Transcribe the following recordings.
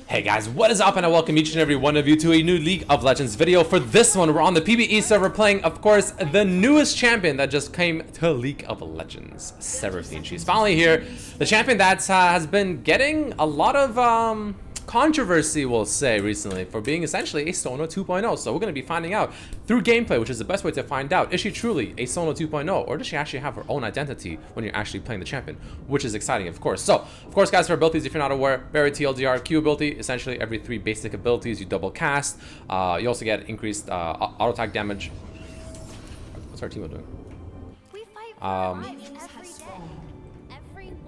Hey guys, what is up, and I welcome each and every one of you to a new League of Legends video. For this one, we're on the PvE server playing, of course, the newest champion that just came to League of Legends, Seraphine. She's finally here. The champion that has been getting a lot of controversy, we'll say, recently for being essentially a SONA 2.0. So we're going to be finding out through gameplay, which is the best way to find out. Is she truly a SONA 2.0, or does she actually have her own identity when you're actually playing the champion, which is exciting, of course. So, of course, guys, for abilities, if you're not aware, very TLDR Q ability. Essentially, every 3 basic abilities, you double cast. You also get increased auto attack damage. What's our team doing?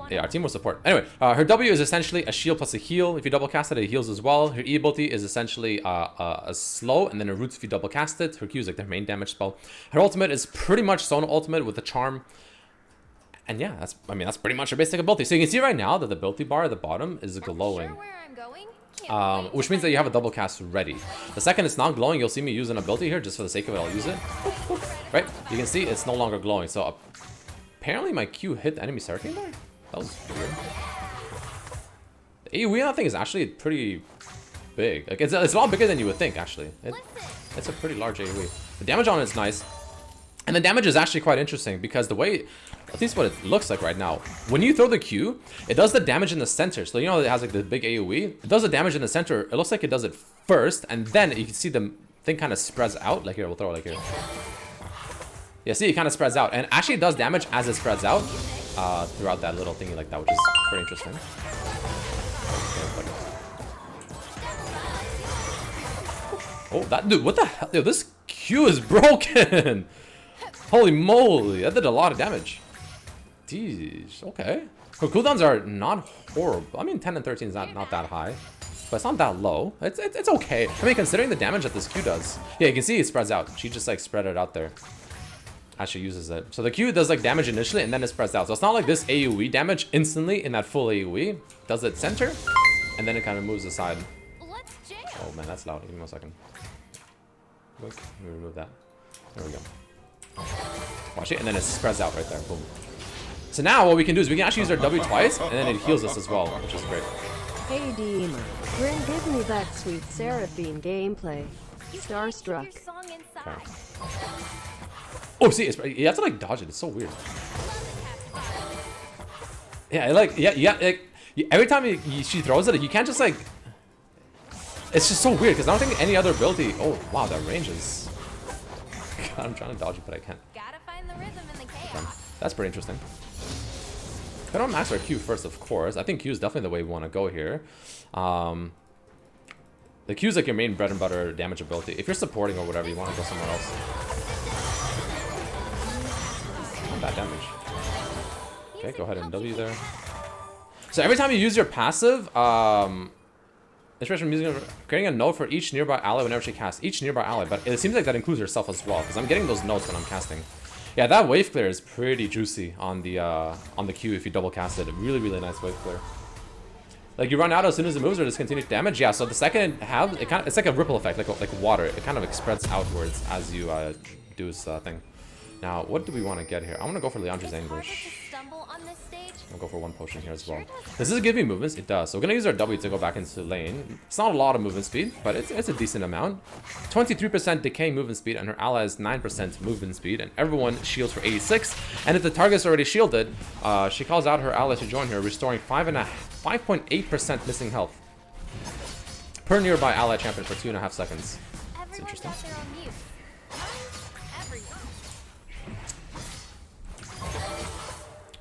Yeah, our team will support. Anyway, her W is essentially a shield plus a heal. If you double cast it, it heals as well. Her E ability is essentially a slow, and then her roots if you double cast it. Her Q is like their main damage spell. Her ultimate is pretty much Sona ultimate with a charm. And yeah, that's pretty much her basic ability. So you can see right now that the ability bar at the bottom is glowing. Which means that you have a double cast ready. The second it's not glowing, you'll see me use an ability here. Just for the sake of it, I'll use it. Right? You can see it's no longer glowing. So apparently my Q hit the enemy Seraphine there. That was weird. The AoE on that thing is actually pretty big. Like it's a lot bigger than you would think, actually. It's a pretty large AoE. The damage on it is nice. And the damage is actually quite interesting because the way, at least what it looks like right now, when you throw the Q, it does the damage in the center. So you know it has like the big AoE. It does the damage in the center. It looks like it does it first, and then you can see the thing kind of spreads out. Like here, we'll throw it like here. Yeah, see, it kind of spreads out, and actually it does damage as it spreads out throughout that little thingy like that, which is pretty interesting. Oh, that dude, what the hell? Yo, this Q is broken. Holy moly, that did a lot of damage. Jeez, okay. Her cooldowns are not horrible. I mean, 10 and 13 is not that high, but it's not that low. It's okay. I mean, considering the damage that this Q does. Yeah, you can see it spreads out. She just like spread it out there as she uses it. So the Q does like damage initially and then it spreads out. So it's not like this AoE damage instantly in that full AoE. Does it center and then it kind of moves aside. Oh man, that's loud. Give me 1 second. Let me remove that. There we go. Watch it, and then it spreads out right there. Boom. So now what we can do is we can actually use our W twice, and then it heals us as well, which is great. Hey Deemer, give me that sweet Seraphine gameplay. Starstruck. Okay. Oh, see, you have to like dodge it. It's so weird. Yeah, every time she throws it, you can't just like. It's just so weird because I don't think any other ability. Oh wow, that range is. God, I'm trying to dodge it, but I can't. Gotta find the rhythm in the chaos. That's pretty interesting. I don't max our Q first, of course. I think Q is definitely the way we want to go here. The Q is like your main bread and butter damage ability. If you're supporting or whatever, you want to go somewhere else. Not bad damage. Okay, go ahead and W there. So every time you use your passive, creating a note for each nearby ally whenever she casts. Each nearby ally, but it seems like that includes herself as well, because I'm getting those notes when I'm casting. Yeah, that wave clear is pretty juicy on the Q if you double cast it. Really, really nice wave clear. Like you run out as soon as it moves or discontinues damage. Yeah, so the second it has, it's like a ripple effect, like water. It kind of spreads outwards as you do this thing. Now, what do we want to get here? I want to go for Leandre's Anguish. I'll go for 1 potion here as well. Does this give me movements? It does. So we're going to use our W to go back into lane. It's not a lot of movement speed, but it's a decent amount. 23% decay movement speed, and her ally has 9% movement speed, and everyone shields for 86. And if the target's already shielded, she calls out her ally to join her, restoring 5.8% missing health per nearby ally champion for 2.5 seconds. That's interesting.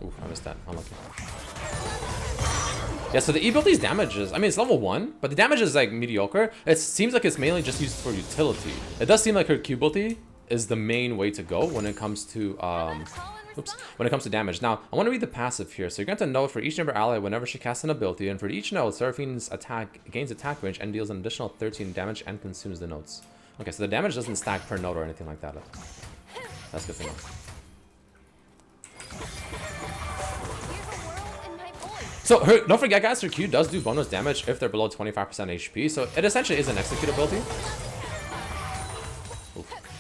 Ooh, I missed that. Unlucky. Yeah, so the E ability's damage is, I mean, it's level 1, but the damage is like mediocre. It seems like it's mainly just used for utility. It does seem like her Q ability is the main way to go when it comes to, when it comes to damage. Now, I want to read the passive here. So you're going to note for each nearby ally whenever she casts an ability, and for each node, Seraphine's attack gains attack range and deals an additional 13 damage and consumes the nodes. Okay, so the damage doesn't stack per node or anything like that. That's good to know. So don't forget, guys, her Q does do bonus damage if they're below 25% HP. So it essentially is an execute ability.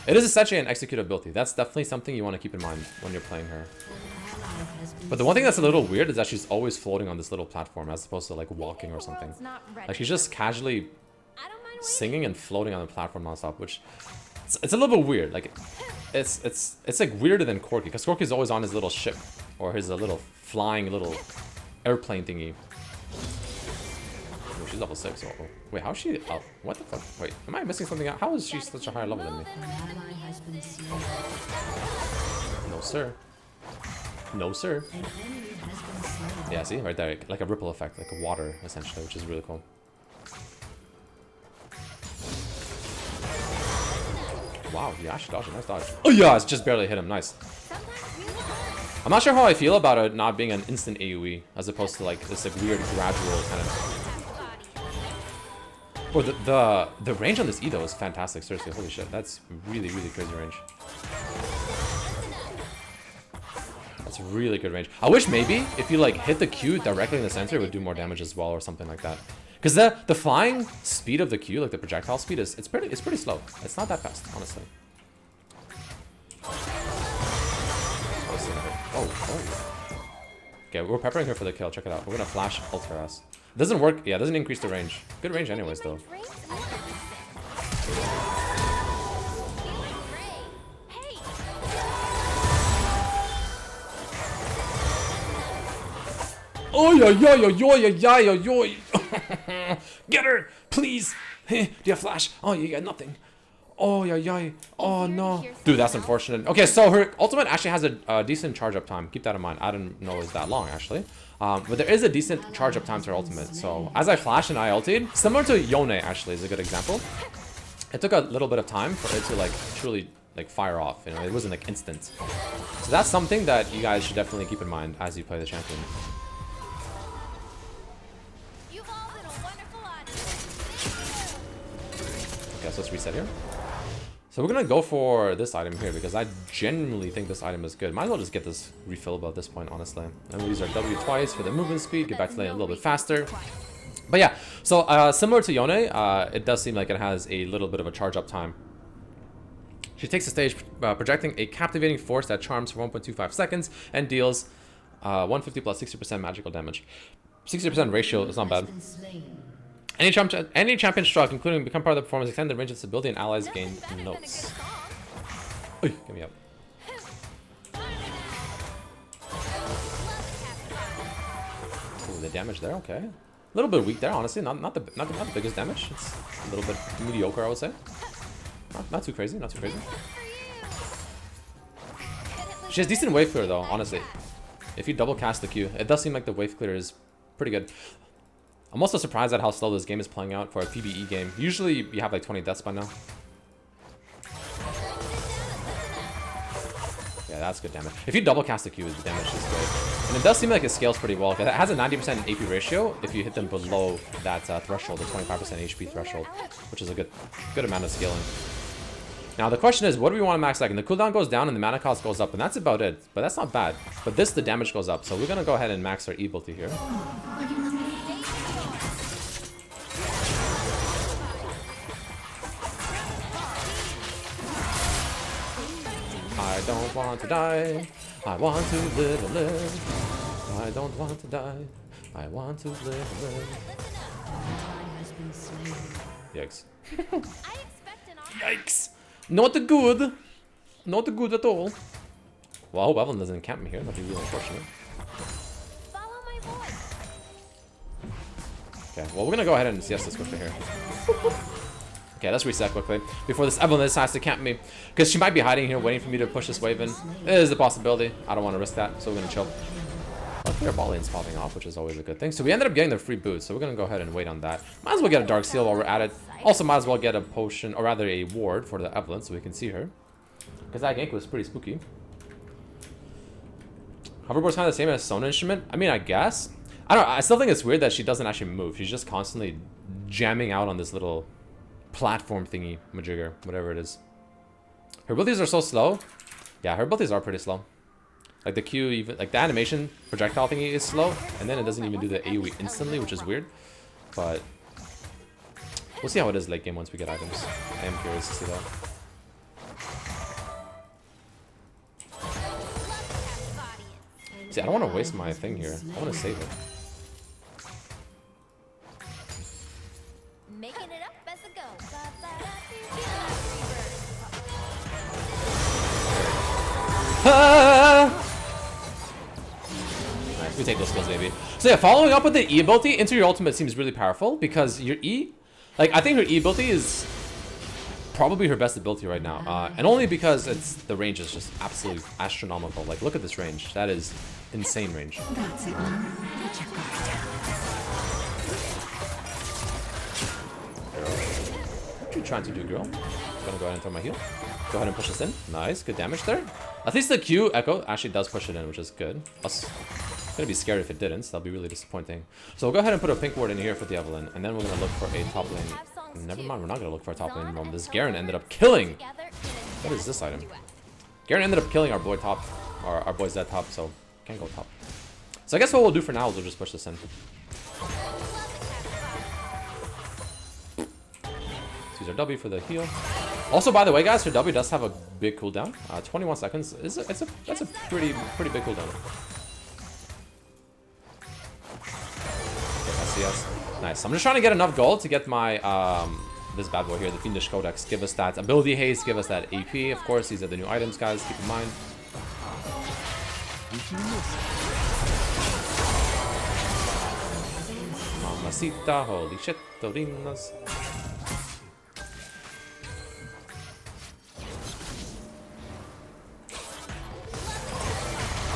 It is essentially an execute ability. That's definitely something you want to keep in mind when you're playing her. But the one thing that's a little weird is that she's always floating on this little platform as opposed to like walking or something. Like she's just casually singing and floating on the platform nonstop, which it's a little bit weird. Like it's like weirder than Corky, because Corky's always on his little ship or his little flying little airplane thingy. Oh, she's level 6. Oh, wait, how's she? Oh, what the fuck? Wait, am I missing something out? How is she such a higher level than me? No sir. No sir. Yeah, see right there, like a ripple effect, like a water essentially, which is really cool. Wow, yeah, actually dodged it. Nice dodge. Oh yeah, it's just barely hit him. Nice. I'm not sure how I feel about it not being an instant AoE as opposed to like this like weird gradual kind of. Or the range on this E though is fantastic. Seriously, holy shit, that's really crazy range. That's really good range. I wish maybe if you like hit the Q directly in the center, it would do more damage as well or something like that. Because the flying speed of the Q, like the projectile speed, it's pretty slow. It's not that fast, honestly. Oh. Okay, we're peppering her for the kill. Check it out. We're gonna flash ult her ass. Doesn't work. Yeah, doesn't increase the range. Good range anyways, though. Oh yo. Get her, please. Do you have flash? Oh, you got nothing. Oh yeah. Oh no. Dude, that's unfortunate. Okay, so her ultimate actually has a decent charge up time. Keep that in mind. I didn't know it was that long actually. But there is a decent charge up time to her ultimate. So as I flashed and I ulted, similar to Yone actually is a good example. It took a little bit of time for it to like truly like fire off. You know, it wasn't like instant. So that's something that you guys should definitely keep in mind as you play the champion. Okay, so let's reset here. So we're gonna go for this item here because I genuinely think this item is good. Might as well just get this refillable at this point, honestly. And we'll use our W twice for the movement speed, get back to lane a little bit faster. But yeah, so similar to Yone, it does seem like it has a little bit of a charge up time. She takes the stage projecting a captivating force that charms for 1.25 seconds and deals 150 plus 60% magical damage. 60% ratio is not bad. Any champion struck, including become part of the performance, extend the range of its ability, and allies gain notes. Oy, get me up. Ooh, the damage there, okay. A little bit weak there, honestly. Not the biggest damage. It's a little bit mediocre, I would say. Not too crazy, not too crazy. She has decent wave clear though, honestly. If you double cast the Q, it does seem like the wave clear is pretty good. I'm also surprised at how slow this game is playing out for a PvE game. Usually you have like 20 deaths by now. Yeah, that's good damage. If you double cast the Q, the damage is good. And it does seem like it scales pretty well. It has a 90% AP ratio if you hit them below that threshold, the 25% HP threshold, which is a good amount of scaling. Now the question is, what do we want to max like? And the cooldown goes down and the mana cost goes up, and that's about it. But that's not bad. But the damage goes up, so we're gonna go ahead and max our ability here. I don't want to die. I want to live and live. I don't want to die. I want to live and live. Yikes. Yikes. Not good. Not good at all. Well, I hope Evelyn doesn't camp me here. That'd be really unfortunate. Okay, well, we're gonna go ahead and CS this quickly here. Okay, let's reset quickly before this Evelyn decides to camp me, because she might be hiding here waiting for me to push this wave in. It is a possibility. I don't want to risk that, so we're gonna chill. Luckily, our ball lane's popping off, which is always a good thing. So we ended up getting the free boots, so we're gonna go ahead and wait on that. Might as well get a Dark Seal while we're at it. Also, might as well get a potion, or rather a ward for the Evelyn, so we can see her, because that gank was pretty spooky. Hoverboard's kind of the same as Sona instrument. I mean, I guess. I don't know. I still think it's weird that she doesn't actually move. She's just constantly jamming out on this little platform thingy, majigger, whatever it is. Her abilities are so slow. Yeah, her abilities are pretty slow. Like the Q, even like the animation projectile thingy is slow, and then it doesn't even do the AoE instantly, which is weird. But we'll see how it is late game once we get items. I am curious to see that. See, I don't want to waste my thing here. I want to save it. Making it up as it goes. Nice, we take those skills, baby. So yeah, following up with the E ability into your ultimate seems really powerful because your E, like I think her E ability is probably her best ability right now, and only because the range is just absolutely astronomical. Like, look at this range. That is insane range. That's it. Put your guard down. What are you trying to do, girl? Gonna go ahead and throw my heal. Go ahead and push this in. Nice, good damage there. At least the Q echo actually does push it in, which is good. Us gonna be scared if it didn't. So that'll be really disappointing. So we'll go ahead and put a pink ward in here for the Evelyn, and then we're gonna look for a top lane. Never mind, we're not gonna look for a top lane moment. This Garen ended up killing. What is this item? Garen ended up killing our boy top, or our boy Zed top, so can't go top. So I guess what we'll do for now is we'll just push this in. Use our W for the heal. Also, by the way, guys, her W does have a big cooldown. 21 seconds. That's a pretty big cooldown. Yes. Nice. I'm just trying to get enough gold to get my this bad boy here, the Fiendish Codex. Give us that ability haste, give us that AP. Of course, these are the new items, guys. Keep in mind. Mamacita, holy shit, Torinas.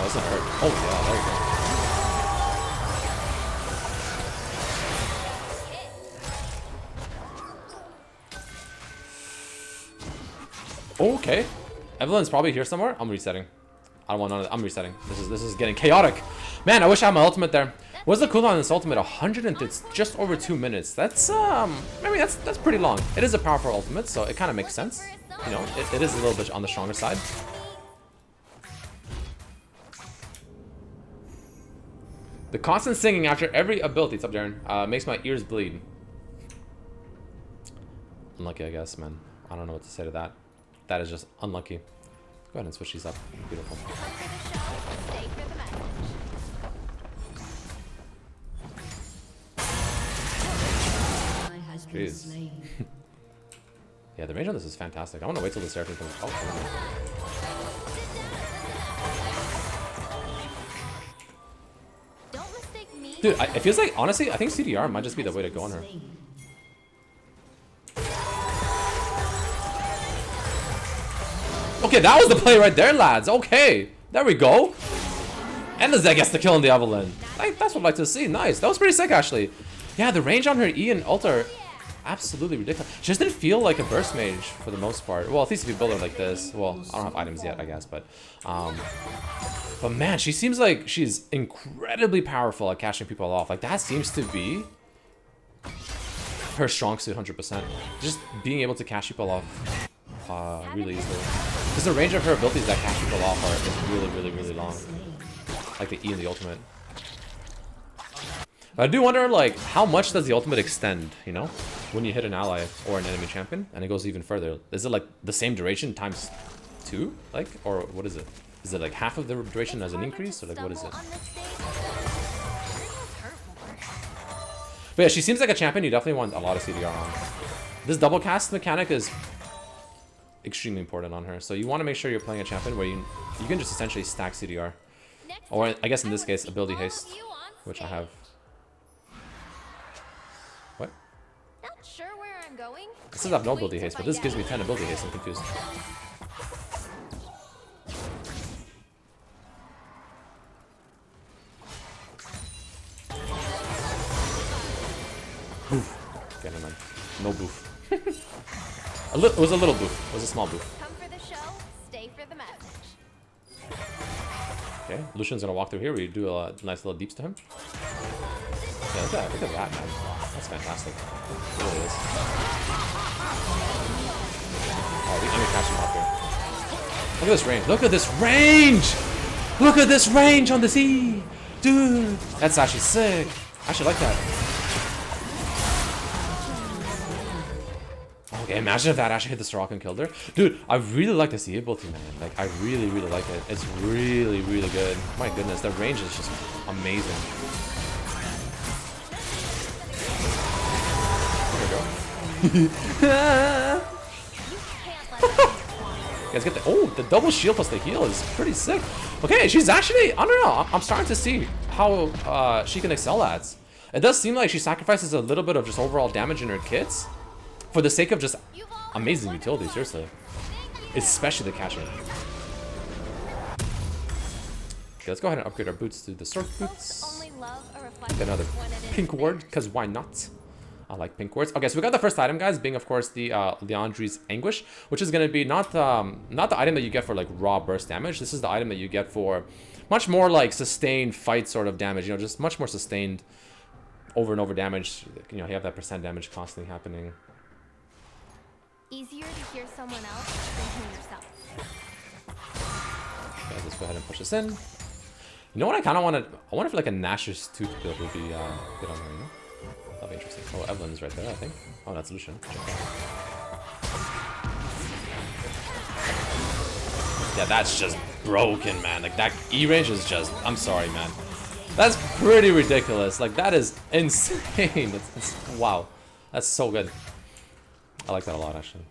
Oh, doesn't hurt. Oh yeah, there you go. Okay, Evelyn's probably here somewhere. I'm resetting. I don't want none of that. I'm resetting. This is getting chaotic. Man, I wish I had my ultimate there. What's the cooldown on this ultimate? 100 and it's just over 2 minutes. That's I mean that's pretty long. It is a powerful ultimate, so it kind of makes sense. You know, it is a little bit on the stronger side. The constant singing after every ability, it's up, Darren, makes my ears bleed. Unlucky, I guess, man. I don't know what to say to that. That is just unlucky. Go ahead and switch these up. Beautiful. Jeez. Yeah, the range on this is fantastic. I want to wait till the Seraphine comes. Oh, dude, it feels like, honestly, I think CDR might just be the way to go on her. Okay, that was the play right there, lads. Okay, there we go. And the Zed gets the kill on the Evelyn. That's what I'd like to see. Nice. That was pretty sick, actually. Yeah, the range on her E and ult are absolutely ridiculous. She just didn't feel like a burst mage for the most part. Well, at least if you build her like this. Well, I don't have items yet, I guess, but man, she seems like she's incredibly powerful at catching people off. Like, that seems to be her strong suit 100%. Just being able to catch people off really easily. Because the range of her abilities that catch people off is really long. Like the E and the ultimate. But I do wonder, like, how much does the ultimate extend, you know? When you hit an ally or an enemy champion, and it goes even further. Is it like the same duration times 2? Like, or what is it? Is it like half of the duration as an increase, or like what is it? But yeah, she seems like a champion you definitely want a lot of CDR on. This double cast mechanic is extremely important on her, so you want to make sure you're playing a champion where you can just essentially stack CDR. Or I guess in this case, ability haste, which I have. What? Not sure where I'm going. It says I have no ability haste, but this gives me 10 ability haste. I'm confused. Boof. Okay, never mind. No boof. It was a little boof. It was a small boof. Come for the show, stay for the message. Okay, Lucian's gonna walk through here. We do a nice little deeps to him. Yeah, look at that, man. That's fantastic. It really is. Oh, we can catch him off here. Look at this range. Look at this range! Look at this range on the sea! Dude! That's actually sick. I actually like that. Okay, imagine if that actually hit the Seraphine and killed her. Dude, I really like this ability, man. Like, I really, really like it. It's really, really good. My goodness, the range is just amazing. There we go. You guys get the the double shield plus the heal is pretty sick. Okay, she's actually, I don't know, I'm starting to see how she can excel at. It does seem like she sacrifices a little bit of just overall damage in her kits for the sake of just amazing utility, seriously. Especially the catcher. Okay, let's go ahead and upgrade our boots to the sword boots. Get another pink ward, because why not? I like pink words. Okay, so we got the first item, guys, being of course the Leandri's Anguish, which is going to be not the item that you get for like raw burst damage. This is the item that you get for much more like sustained fight sort of damage. You know, just much more sustained over and over damage. You know, you have that percent damage constantly happening. Easier to hear someone else than hear yourself. Okay, let's go ahead and push this in. You know what I kind of wanted? I wonder if like a Gnash's Tooth build would be good on here, you know? That'll be interesting. Oh, Evelyn's right there, I think. Oh, that's Lucian. Yeah, that's just broken, man. Like, that E-range is just... I'm sorry, man. That's pretty ridiculous. Like, that is insane. It's wow. That's so good. I like that a lot, actually.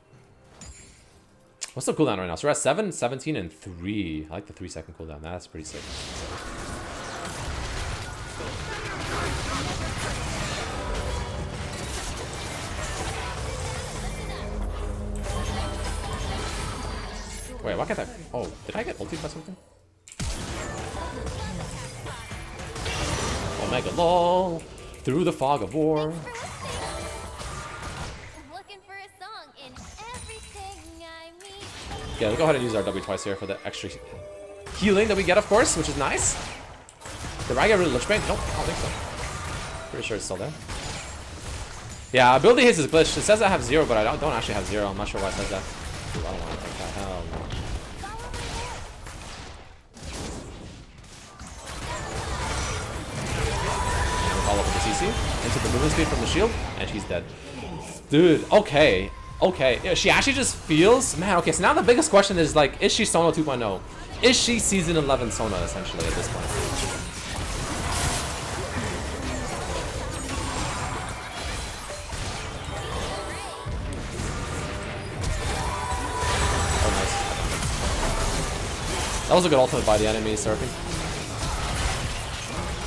What's the cooldown right now? So we're at 7, 17, and 3. I like the 3-second cooldown. That's pretty sick. Wait, why can't I? Oh, did I get ulted by something? Omega lol. Through the fog of war. Looking for a song in everything I meet. Yeah, let's go ahead and use our W twice here for the extra healing that we get, of course, which is nice. Did I get rid of Lich Bane? Nope, I don't think so. Pretty sure it's still there. Yeah, ability hits is glitched. It says I have 0, but I don't actually have 0. I'm not sure why it says that. Dude, I don't want to take that. Hell no. Follow up with the CC into the movement speed from the shield, and she's dead. Dude, okay. Okay. Yeah, she actually just feels... Man, okay, so now the biggest question is, like, is she Sona 2.0? Is she Season 11 Sona, essentially, at this point? Oh, nice. That was a good ultimate by the enemy, Seraphine.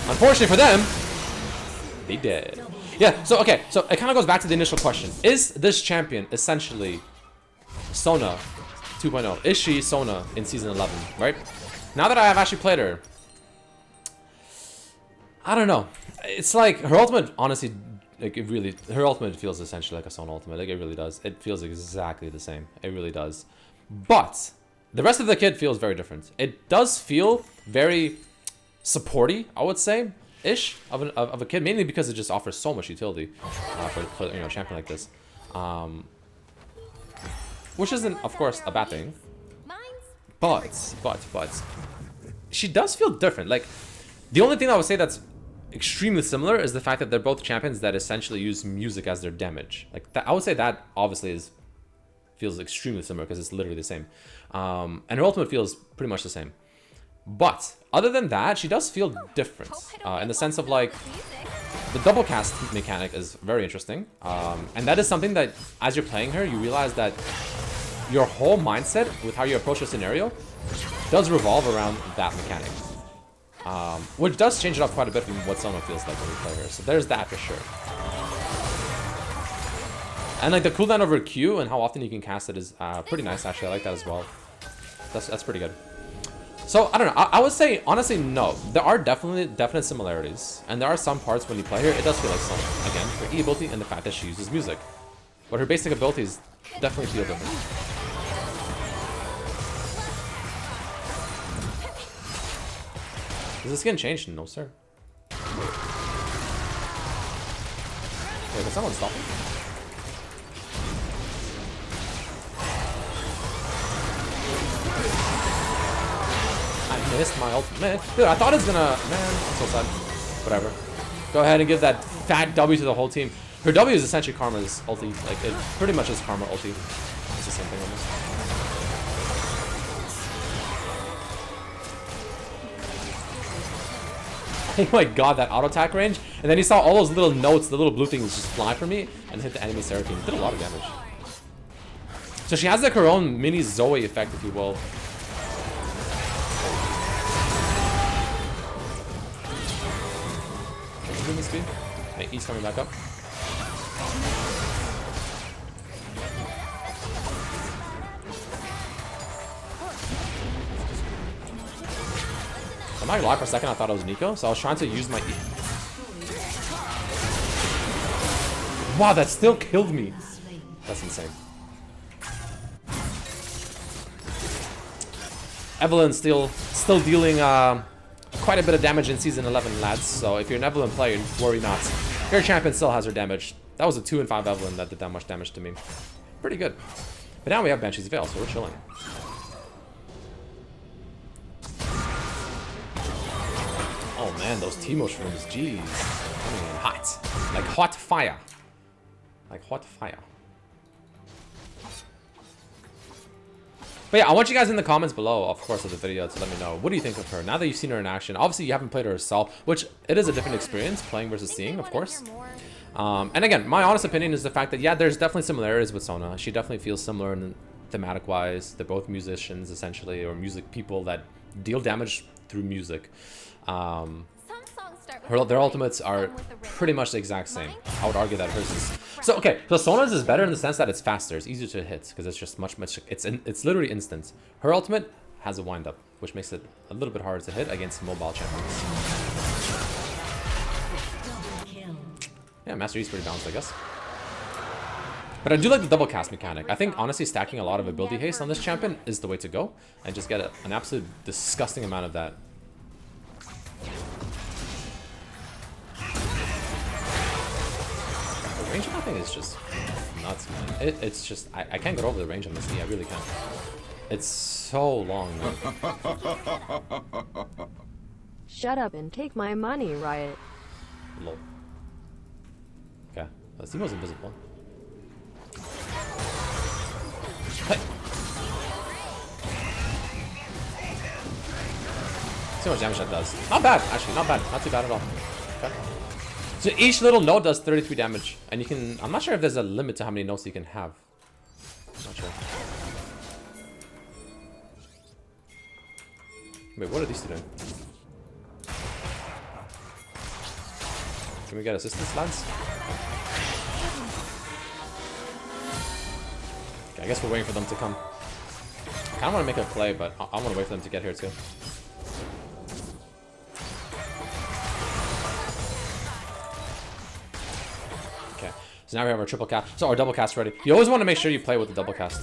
Unfortunately for them, they did. Yeah, so okay, so it kind of goes back to the initial question. Is this champion essentially Sona 2.0? Is she Sona in Season 11, right? Now that I have actually played her, I don't know. It's like, her ultimate, honestly, like it really, her ultimate feels essentially like a Sona ultimate. Like, it really does. It feels exactly the same. It really does. But the rest of the kit feels very different. It does feel very supporty, I would say, ish of a kid, mainly because it just offers so much utility for you know, a champion like this, which isn't of course a bad thing, but she does feel different. Like, the only thing I would say that's extremely similar is the fact that they're both champions that essentially use music as their damage. Like, that, I would say that obviously feels extremely similar because it's literally the same, and her ultimate feels pretty much the same. But other than that, she does feel different in the sense of, like, the double cast mechanic is very interesting, and that is something that as you're playing her, you realize that your whole mindset with how you approach a scenario does revolve around that mechanic, which does change it up quite a bit from what Sona feels like when we play her. So there's that for sure. And like the cooldown over Q and how often you can cast it is pretty nice, actually. I like that as well. That's pretty good. So, I don't know, I would say, honestly, no. There are definite similarities. And there are some parts when you play her, it does feel like Sona. Again, her E ability and the fact that she uses music. But her basic abilities definitely feel different. Is the skin changed? No, sir. Wait, can someone stop me? I missed my ultimate. Dude, I thought it was gonna... Man, I'm so sad. Whatever. Go ahead and give that fat W to the whole team. Her W is essentially Karma's ulti. Like, it pretty much is Karma ulti. It's the same thing almost. Oh my god, that auto attack range. And then you saw all those little notes, the little blue things just fly for me and hit the enemy Seraphine. It did a lot of damage. So she has like her own mini Zoe effect, if you will. Movement speed. Okay, E's coming back up. I'm not gonna lie, for a second I thought it was Nico, so I was trying to use my E. Wow, that still killed me. That's insane. Evelyn's still dealing quite a bit of damage in Season 11, lads. So if you're an Evelyn player, worry not. Your champion still has her damage. That was a 2 and 5 Evelyn that did that much damage to me. Pretty good. But now we have Banshee's Veil, so we're chilling. Oh man, those Teemo shrooms, jeez. Coming in hot. Like hot fire. Like hot fire. But yeah, I want you guys in the comments below, of course, of the video to let me know. What do you think of her? Now that you've seen her in action. Obviously, you haven't played her yourself, which it is a different experience, playing versus seeing, of course. And again, my honest opinion is the fact that, yeah, there's definitely similarities with Sona. She definitely feels similar in thematic-wise. They're both musicians, essentially, or music people that deal damage through music. Their ultimates are pretty much the exact same. I would argue that hers is. So okay, so Sona's is better in the sense that it's faster, it's easier to hit because it's just much. It's literally instant. Her ultimate has a wind up, which makes it a little bit harder to hit against mobile champions. Yeah, Master Yi's pretty balanced, I guess. But I do like the double cast mechanic. I think honestly stacking a lot of ability haste on this champion is the way to go, and just get an absolute disgusting amount of that. The range of that thing is just nuts, man. It's just, I can't get over the range on this E, I really can't. It's so long, man. Shut up and take my money, Riot. Lol. Okay, this Teemo's invisible. Hey! See how much damage that does. Not bad, actually, not bad. Not too bad at all. Okay. So each little node does 33 damage, and you can. I'm not sure if there's a limit to how many nodes you can have. I'm not sure. Wait, what are these two doing? Can we get assistance, lads? Okay, I guess we're waiting for them to come. I kind of want to make a play, but I want to wait for them to get here too. So now we have our triple cast. So our double cast ready. You always want to make sure you play with the double cast.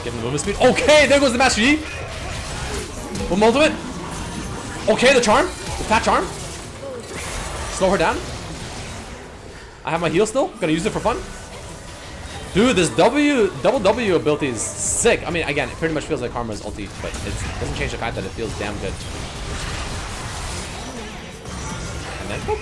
Give him the movement speed. Okay, there goes the Master Yi. One ultimate. Okay, the charm. The fat charm. Slow her down. I have my heal still. Gonna use it for fun. Dude, this double W ability is sick. I mean, again, it pretty much feels like Karma's ulti, but it doesn't change the fact that it feels damn good. And then, boop.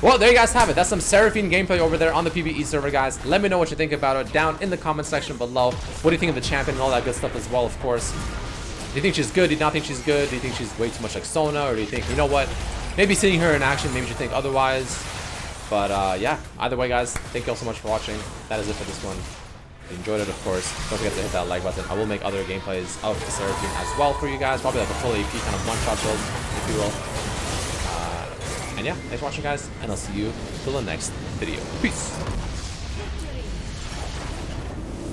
Well, there you guys have it. That's some Seraphine gameplay over there on the PvE server, guys. Let me know what you think about it down in the comment section below. What do you think of the champion and all that good stuff as well, of course. Do you think she's good? Do you not think she's good? Do you think she's way too much like Sona? Or do you think, you know what? Maybe seeing her in action, maybe you think otherwise. But yeah, either way, guys, thank you all so much for watching. That is it for this one. If you enjoyed it, of course, don't forget to hit that like button. I will make other gameplays of the Seraphine as well for you guys. Probably like a full AP kind of one-shot build, if you will. And yeah, thanks for watching, guys, and I'll see you till the next video. Peace!